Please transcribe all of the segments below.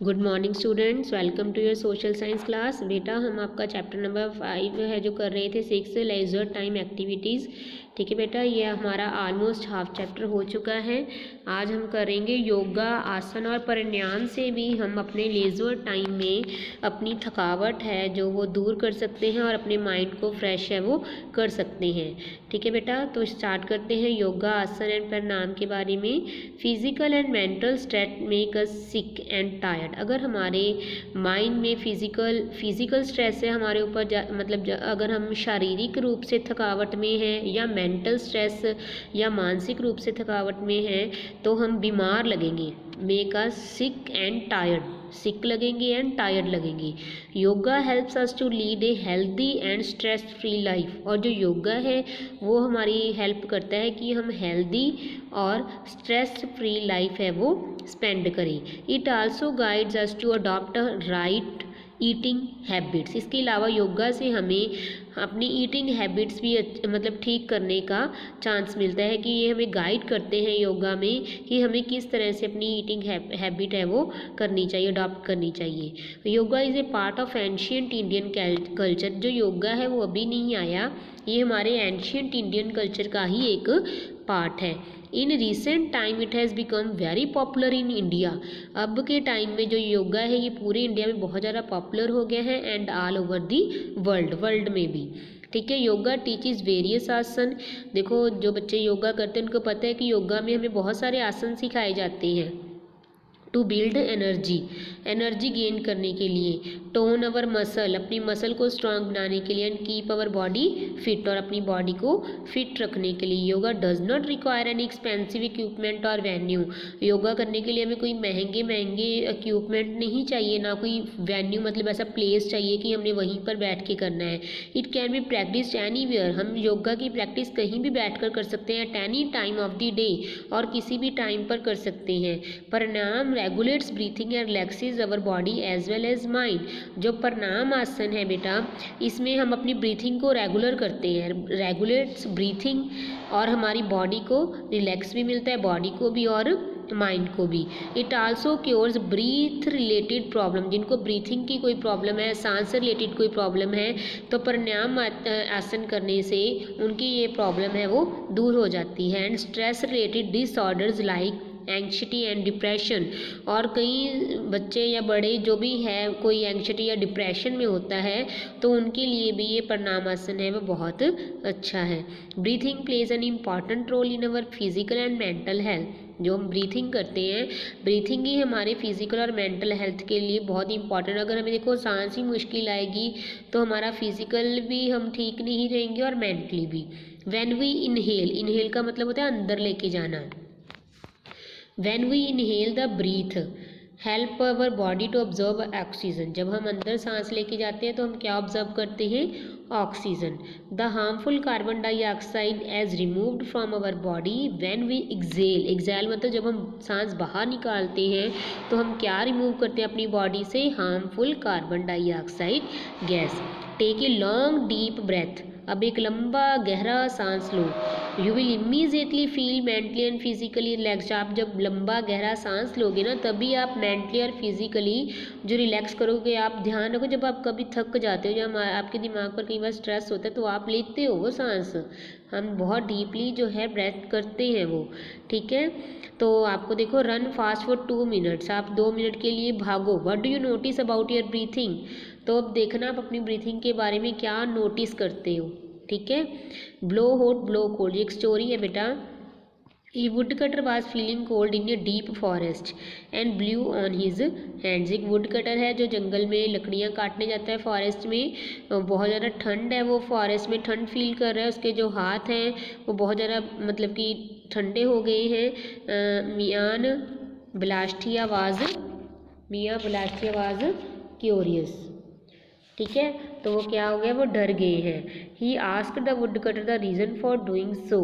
Good morning students, welcome to your social science class. बेटा हम आपका चैप्टर नंबर 5 है जो कर रहे थे 6 लेजर टाइम एक्टिविटीज़। ठीक है बेटा, ये हमारा ऑलमोस्ट हाफ चैप्टर हो चुका है। आज हम करेंगे योगा, आसन और प्राणायाम से भी हम अपने लेजर टाइम में अपनी थकावट है जो वो दूर कर सकते हैं और अपने माइंड को फ्रेश है वो कर सकते हैं। ठीक है बेटा, तो स्टार्ट करते हैं योगा, आसन एंड प्राणायाम के बारे में। Physical and mental stress make us sick and tired. अगर हमारे माइंड में फिजिकल स्ट्रेस है हमारे ऊपर, अगर हम शारीरिक रूप से थकावट में हैं या मेंटल स्ट्रेस या मानसिक रूप से थकावट में हैं तो हम बीमार लगेंगे। Make us sick and tired, sick लगेंगे एंड टायर्ड लगेंगे। Yoga helps us to lead a healthy and stress free life. और जो योगा है वो हमारी हेल्प करता है कि हम हेल्दी और स्ट्रेस फ्री लाइफ है वो स्पेंड करें। It also guides us to adopt a right eating habits. इसके अलावा योगा से हमें अपनी ईटिंग हैबिट्स भी ठीक करने का चांस मिलता है कि ये हमें गाइड करते हैं योगा में कि हमें किस तरह से अपनी ईटिंग हैबिट है वो करनी चाहिए, अडॉप्ट करनी चाहिए। Yoga is a part of ancient Indian culture. जो योगा है वो अभी नहीं आया, ये हमारे एंशियंट इंडियन कल्चर का ही एक पार्ट है। In recent time it has become very popular in India. अब के टाइम में जो योगा है ये पूरे इंडिया में बहुत ज़्यादा पॉपुलर हो गया है and all over the world में भी। ठीक है, योगा टीचेस वेरियस आसन। देखो जो बच्चे योगा करते हैं उनको पता है कि योगा में हमें बहुत सारे आसन सिखाए जाते हैं। टू बिल्ड एनर्जी गेन करने के लिए, टोन अवर मसल, अपनी मसल को स्ट्रांग बनाने के लिए, and keep our body fit, और अपनी बॉडी को फिट रखने के लिए। Yoga does not require any expensive equipment और वेन्यू। योगा करने के लिए हमें कोई महंगे इक्विपमेंट नहीं चाहिए, ना कोई वेन्यू ऐसा प्लेस चाहिए कि हमने वहीं पर बैठ के करना है। It can be practice anywhere. हम योगा की प्रैक्टिस कहीं भी बैठ कर सकते हैं, at any time of the day, और किसी भी टाइम पर कर सकते हैं। Pranayama regulates breathing and relaxes our body as well as mind. जो प्राणायाम आसन है बेटा, इसमें हम अपनी ब्रीथिंग को रेगुलर करते हैं, रेगुलेट्स ब्रीथिंग, और हमारी बॉडी को रिलैक्स भी मिलता है, बॉडी को भी और माइंड को भी। It also cures breath related problem. जिनको ब्रीथिंग की कोई प्रॉब्लम है, सांस से रिलेटेड कोई प्रॉब्लम है, तो प्राणायाम आसन करने से उनकी ये प्रॉब्लम है वो दूर हो जाती है। And stress related disorders like anxiety and depression. और कई बच्चे या बड़े जो भी है कोई एंग्जाइटी या डिप्रेशन में होता है तो उनके लिए भी ये प्राणायाम आसन है वो बहुत अच्छा है। Breathing plays an important role in our physical and mental health. जो हम ब्रीथिंग करते हैं, ब्रीथिंग ही हमारे फिजिकल और मेंटल हेल्थ के लिए बहुत इंपॉर्टेंट। अगर हमें देखो सांस ही मुश्किल आएगी तो हमारा फिजिकल भी हम ठीक नहीं रहेंगे और मेंटली भी। व्हेन वी इनहेल का मतलब होता है अंदर लेके जाना। When we inhale the breath help our body to absorb oxygen। जब हम अंदर सांस लेके जाते हैं तो हम क्या ऑब्जर्व करते हैं? Oxygen. The harmful carbon dioxide is removed from our body when we exhale मतलब जब हम सांस बाहर निकालते हैं तो हम क्या रिमूव करते हैं अपनी बॉडी से? Harmful carbon dioxide gas. Take a long deep breath. अब एक लंबा गहरा सांस लो। You will immediately feel mentally and physically relax. आप जब लंबा गहरा सांस लोगे ना तभी आप मेंटली और फिजिकली जो रिलैक्स करोगे। आप ध्यान रखो, जब आप कभी थक जाते हो, जब आपके दिमाग पर कई बार स्ट्रेस होता है तो आप लेते हो वो सांस, हम बहुत डीपली जो है ब्रेथ करते हैं वो। ठीक है, तो आपको देखो रन फास्ट फॉर 2 मिनट्स, आप 2 मिनट के लिए भागो। What do you notice about your breathing? तो अब देखना आप अपनी ब्रीथिंग के बारे में क्या नोटिस करते हो। ठीक है, ब्लो हॉट ब्लो कोल्ड, एक स्टोरी है बेटा। A woodcutter was feeling cold in a deep forest and blue on his hands. एक वुड कटर है जो जंगल में लकड़ियाँ काटने जाता है फॉरेस्ट में, बहुत ज़्यादा ठंड है, वो फॉरेस्ट में ठंड फील कर रहा है, उसके जो हाथ हैं वो बहुत ज़्यादा कि ठंडे हो गए हैं। मियाँ ब्लास्टी आवाज़ क्यूरियस। ठीक है, तो वो क्या हो गया, वो डर गए हैं। He asked the wood cutter the reason for doing so.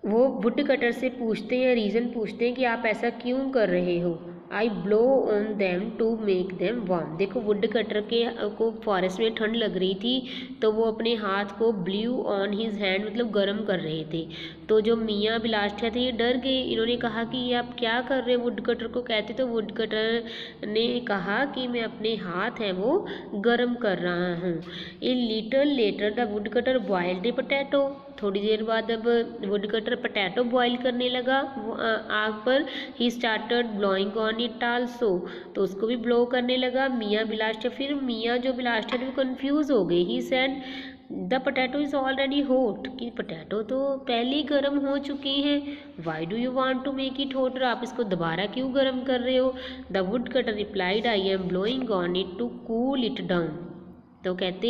वो वुड कटर से पूछते हैं, रीज़न पूछते हैं कि आप ऐसा क्यों कर रहे हो। I blow on them to make them warm. देखो वुड कटर के को फॉरेस्ट में ठंड लग रही थी तो वो अपने हाथ को ब्लू ऑन हिज हैंड मतलब गर्म कर रहे थे। तो जो मियाँ बिलाष्टिया थे ये डर गए, इन्होंने कहा कि ये आप क्या कर रहे हैं, वुड कटर को कहते। तो वुड कटर ने कहा कि मैं अपने हाथ हैं वो गर्म कर रहा हूँ। A little later the wood cutter boiled A potato. थोड़ी देर बाद अब वुड कटर पोटैटो बॉईल करने लगा आग पर। He started blowing on it also, तो उसको भी ब्लो करने लगा। मियाँ बिलाष्टिया, फिर मियाँ जो बिलाष्टिया थे वो कन्फ्यूज़ हो गए। He said the potato is already hot, कि पोटैटो तो पहले ही गर्म हो चुकी हैं। Why do you want to make it hotter, आप इसको दोबारा क्यों गर्म कर रहे हो। The wood cutter replied I am blowing on it to cool it down. तो कहते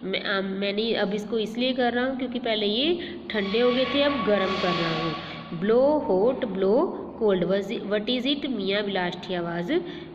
मैंने अब इसको इसलिए कर रहा हूँ क्योंकि पहले ये ठंडे हो गए थे, अब गर्म कर रहा हूँ। Blow hot blow cold what is it, मियाँ बिलाष्टिया वाज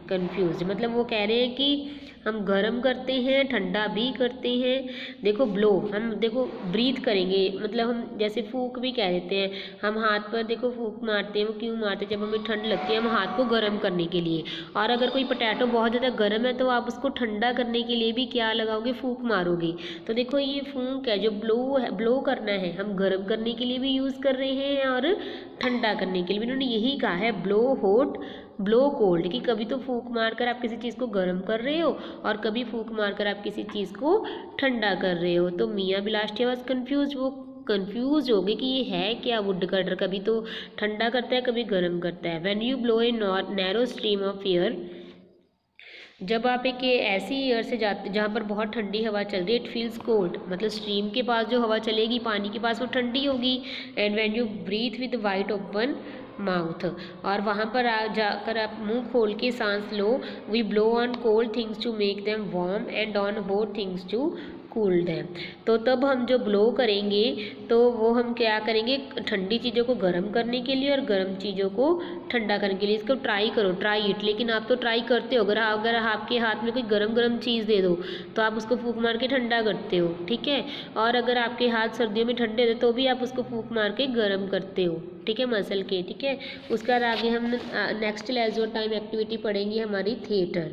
कन्फ्यूज। मतलब वो कह रहे हैं कि हम गर्म करते हैं ठंडा भी करते हैं। देखो ब्लो, हम देखो ब्रीथ करेंगे, मतलब हम जैसे फूंक भी कह देते हैं। हम हाथ पर देखो फूंक मारते हैं, वो क्यों मारते हैं, जब हमें ठंड लगती है हम हाथ को गर्म करने के लिए। और अगर कोई पोटैटो बहुत ज़्यादा गर्म है तो आप उसको ठंडा करने के लिए भी क्या लगाओगे, फूंक मारोगे। तो देखो ये फूंक है, जो ब्लो है, ब्लो करना है, हम गर्म करने के लिए भी यूज़ कर रहे हैं और ठंडा करने के लिए भी। इन्होंने यही कहा है ब्लो हॉट ब्लो कोल्ड, कि कभी तो फूंक मारकर आप किसी चीज़ को गर्म कर रहे हो और कभी फूंक मारकर आप किसी चीज़ को ठंडा कर रहे हो। तो मियाँ बिलाष्टिया वाज कन्फ्यूज, वो कन्फ्यूज हो गए कि ये है क्या वुड कटर, कभी तो ठंडा करता है कभी गर्म करता है। When you blow a narrow stream of air, जब आप एक ऐसी एयर से जाते जहाँ पर बहुत ठंडी हवा चल रही है, इट फील्स कोल्ड, मतलब स्ट्रीम के पास जो हवा चलेगी पानी के पास वो ठंडी होगी। And when you breathe with wide open mouth, और वहाँ पर जाकर आप मुंह खोल के सांस लो। We blow on cold things to make them warm and on hot things to cool them. तो तब हम जो ब्लो करेंगे तो वो हम क्या करेंगे, ठंडी चीज़ों को गर्म करने के लिए और गर्म चीज़ों को ठंडा करने के लिए। इसको ट्राई करो, ट्राई इट। लेकिन आप तो ट्राई करते हो, अगर आपके हाथ में कोई गर्म चीज़ दे दो तो आप उसको फूंक मार के ठंडा करते हो, ठीक है। और अगर आपके हाथ सर्दियों में ठंडे थे तो भी आप उसको फूंक मार के गर्म करते हो, ठीक है, मसल के, ठीक है। उसके बाद आगे हम नेक्स्ट लेजर टाइम एक्टिविटी पढ़ेंगे हमारी theatre.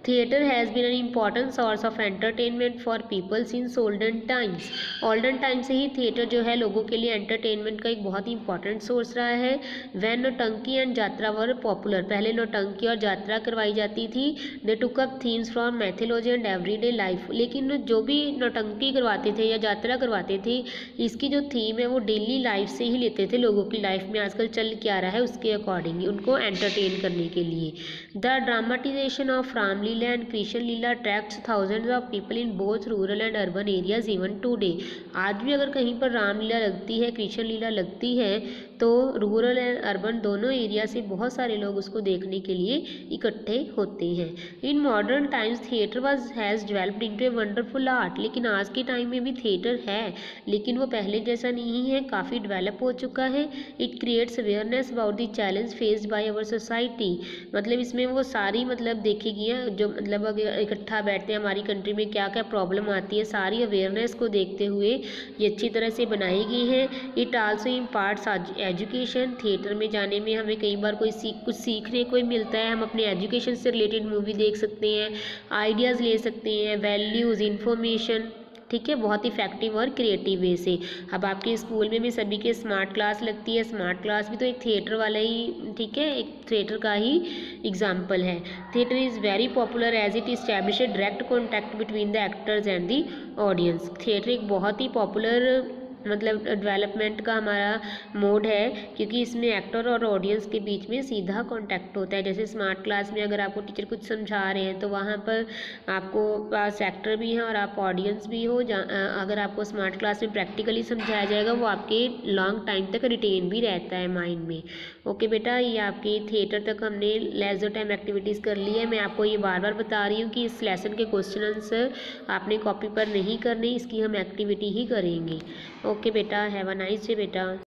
Theatre has been an important source of entertainment for people since olden times. Olden time से ही थिएटर जो है लोगों के लिए एंटरटेनमेंट का एक बहुत ही इंपॉर्टेंट सोर्स रहा है। When नौटंकी एंड यात्रा वर पॉपुलर, पहले नौटंकी और यात्रा करवाई जाती थी। They took up themes from mythology and everyday life. लेकिन जो भी नौटंकी करवाते थे या यात्रा करवाते थे, इसकी जो थीम है वो डेली लाइफ से ही लेते थे, लोगों की लाइफ में आजकल चल क्या रहा है उसके अकॉर्डिंग उनको एंटरटेन करने के लिए। The dramatisation of Ramlila and Krishna Leela attracts thousands of people in both rural and urban areas even today. आज भी अगर कहीं पर रामलीला लगती है, कृष्ण लीला लगती है तो रूरल एंड अर्बन दोनों एरिया से बहुत सारे लोग उसको देखने के लिए इकट्ठे होते हैं। In modern times theatre has developed into a wonderful art. लेकिन आज के टाइम में भी थिएटर है, लेकिन वो पहले जैसा नहीं है, काफ़ी डेवलप हो चुका है। It creates awareness about the challenge faced by our society. मतलब इसमें वो सारी मतलब देखेगी जो मतलब अगर इकट्ठा बैठते हैं हमारी कंट्री में क्या क्या प्रॉब्लम आती है, सारी अवेयरनेस को देखते हुए ये अच्छी तरह से बनाई गई है। It also imparts education. Theatre में जाने में हमें कई बार कुछ सीखने को मिलता है, हम अपने एजुकेशन से रिलेटेड मूवी देख सकते हैं, आइडियाज़ ले सकते हैं, वैल्यूज़, इन्फॉर्मेशन, ठीक है, बहुत इफेक्टिव और क्रिएटिव वे से। अब आपके स्कूल में भी सभी के स्मार्ट क्लास लगती है, स्मार्ट क्लास भी तो एक थिएटर वाला ही, ठीक है, एक थिएटर का ही एग्जाम्पल है। Theatre is very popular as it establish direct contact between the actors and the audience. Theatre एक बहुत ही पॉपुलर मतलब डेवलपमेंट का हमारा मोड है, क्योंकि इसमें एक्टर और ऑडियंस के बीच में सीधा कांटेक्ट होता है। जैसे स्मार्ट क्लास में अगर आपको टीचर कुछ समझा रहे हैं तो वहाँ पर आपको पास एक्टर भी हैं और आप ऑडियंस भी हो। अगर आपको स्मार्ट क्लास में प्रैक्टिकली समझाया जाएगा वो आपके लॉन्ग टाइम तक रिटेन भी रहता है माइंड में। ओके बेटा, ये आपकी थिएटर तक हमने लेजर टाइम एक्टिविटीज़ कर ली है। मैं आपको ये बार बार बता रही हूँ कि इस लेसन के क्वेश्चन आंसर आपने कॉपी पर नहीं करने, इसकी हम एक्टिविटी ही करेंगे। ओके बेटा, हैव अ नाइस डे बेटा।